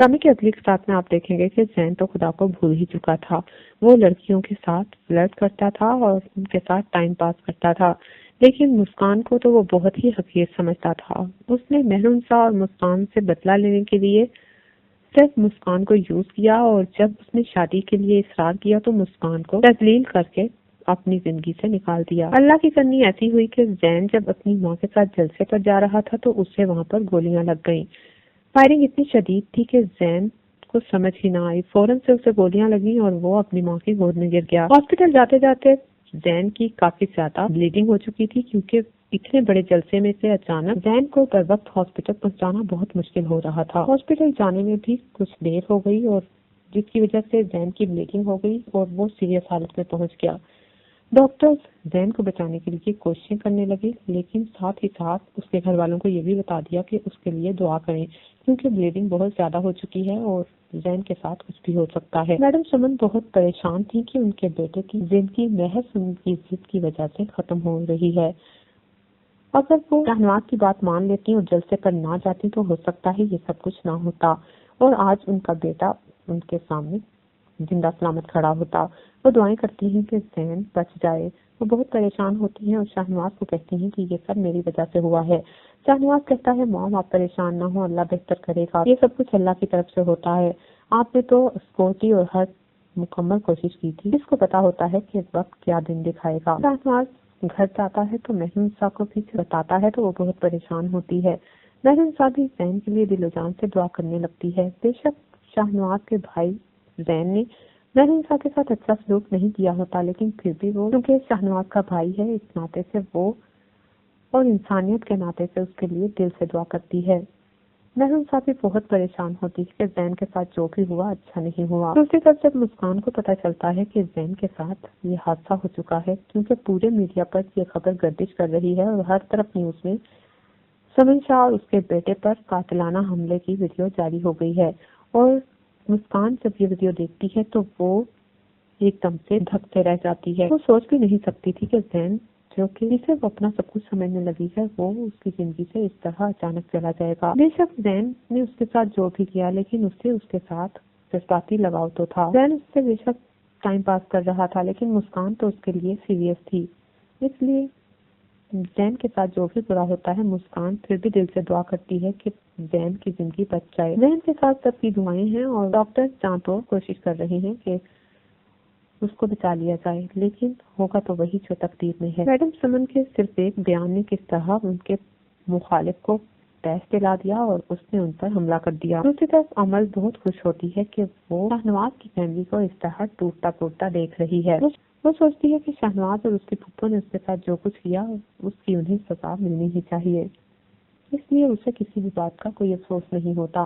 ڈرامے کی اگلی قسط میں آپ دیکھیں گے کہ زین تو خدا کو بھول ہی چکا تھا۔ وہ لڑکیوں کے ساتھ فلرٹ کرتا تھا اور ان کے ساتھ ٹائم پاس کرتا تھا، لیکن مسکان کو تو وہ بہت ہی حقیر سمجھتا تھا۔ اس نے مہرنسا اور مسکان سے بدلہ لینے کے لیے صرف مسکان کو یوز کیا، اور جب اس نے شادی کے لیے اصرار کیا تو مسکان کو تذلیل کر کے اپنی زندگی سے نکال دیا۔ اللہ کی کرنی ایسی ہوئی کہ زین جب اپنی ماں کے ساتھ جلسے پر جا رہا تھا تو اسے وہاں پر گولیاں لگ گئیں۔ فائرنگ اتنی شدید تھی کہ زین کو سمجھ ہی نہ آئی، فوراً سے اسے گولیاں لگیں اور وہ اپنی ماں کی گود میں گر گیا۔ ہاسپٹل جاتے جاتے زین کی کافی زیادہ بلیڈنگ ہو چکی تھی، کیونکہ اتنے بڑے جلسے میں سے اچانک زین کو بر وقت ہاسپٹل پہنچانا بہت مشکل ہو رہا تھا۔ ہاسپٹل جانے میں بھی کچھ دیر ہو گئی، اور جس کی وجہ سے زین کی بلیڈنگ ہو گئی اور وہ سیریس حالت میں پہنچ گیا۔ ڈاکٹرز زین کو بچانے کے لیے کوششیں کرنے لگے، لیکن ساتھ ہی ساتھ اس کے گھر والوں کو یہ بھی بتا دیا کہ اس کے لیے دعا کریں، کیونکہ بلیڈنگ بہت زیادہ ہو چکی ہے اور زین کے ساتھ کچھ بھی ہو سکتا ہے۔ میڈم سمن بہت پریشان تھی کہ ان کے بیٹے کی زندگی محض ان کی ضد کی وجہ سے ختم ہو رہی ہے۔ اگر وہ شاہنواز کی بات مان لیتی اور جلسے پر نہ جاتی تو ہو سکتا ہے یہ سب کچھ نہ ہوتا، اور آج ان کا بیٹا ان کے سامنے زندہ سلامت کھڑا ہوتا۔ وہ دعائیں کرتی ہیں کہ زین بچ جائے۔ وہ بہت پریشان ہوتی ہیں اور شاہنواز کو کہتی ہیں کہ یہ سب میری وجہ سے ہوا ہے۔ شاہنواز کہتا ہے مام آپ پریشان نہ ہو، اللہ بہتر کرے گا، یہ سب کچھ اللہ کی طرف سے ہوتا ہے، آپ نے تو سپورٹی اور ہر مکمل کوشش کی تھی، اس کو پتا ہوتا ہے کہ وقت کیا دن دکھائے گا۔ شاہنواز گھر جاتا ہے تو مہرنسا کو بھی بتاتا ہے تو وہ بہت پریشان ہوتی ہے۔ مہرنسا بھی زین کے لیے دل و جان سے دعا کرنے لگتی ہے۔ بے شک شاہنواز کے بھائی زین نے مہرنسا کے ساتھ اچھا سلوک نہیں کیا ہوتا، لیکن پھر بھی وہ کیونکہ شاہنواز کا بھائی ہے، اس ناطے سے وہ اور انسانیت کے ناطے سے اس کے لیے دل سے دعا کرتی ہے۔ مہرنسا بھی بہت پریشان ہوتی ہے کہ زین کے ساتھ جو بھی ہوا اچھا نہیں ہوا۔ دوسری طرف جب مسکان کو پتا چلتا ہے کہ زین کے ساتھ یہ حادثہ ہو چکا ہے، کیونکہ پورے میڈیا پر یہ خبر گردش کر رہی ہے اور ہر طرف نیوز میں سمن شاہ اور اس کے بیٹے پر قاتلانہ حملے کی ویڈیو جاری ہو گئی ہے، اور مسکان جب یہ ویڈیو دیکھتی ہے تو وہ ایک دم سے دھکتے رہ جاتی ہے۔ وہ سوچ بھی نہیں سکتی تھی کہ زین جو کہ جسے وہ اپنا سب کچھ سمجھنے لگی ہے وہ اس کی زندگی سے اس طرح اچانک چلا جائے گا۔ بے شک زین نے اس کے ساتھ جو بھی کیا، لیکن اس کے ساتھ جذباتی لگاؤ تو تھا۔ زین اس سے بے شک ٹائم پاس کر رہا تھا، لیکن مسکان تو اس کے لیے سیریس تھی، اس لیے زین کے ساتھ جو بھی برا ہوتا ہے مسکان پھر بھی دل سے دعا کرتی ہے کہ زین کی زندگی بچ جائے۔ زین کے ساتھ سب کی دعائیں ہیں اور ڈاکٹر جہاں تو کوشش کر رہے ہیں کہ اس کو بچا لیا جائے، لیکن ہوگا تو وہی جو تقدیر میں ہے۔ میڈم سمن کے صرف ایک بیان نے کس طرح ان کے مخالف کو ٹیسٹ دلا دیا اور اس نے ان پر حملہ کر دیا۔ دوسری طرف عمل بہت خوش ہوتی ہے کہ وہ شاہنواز کی فیملی کو اس طرح ٹوٹتا پھوٹتا دیکھ رہی ہے۔ وہ سوچتی ہے کہ شاہنواز اور اس کی پھپھو نے اس کے ساتھ جو کچھ کیا اس کی انہیں سزا ملنی ہی چاہیے، اس لیے اسے کسی بھی بات کا کوئی افسوس نہیں ہوتا۔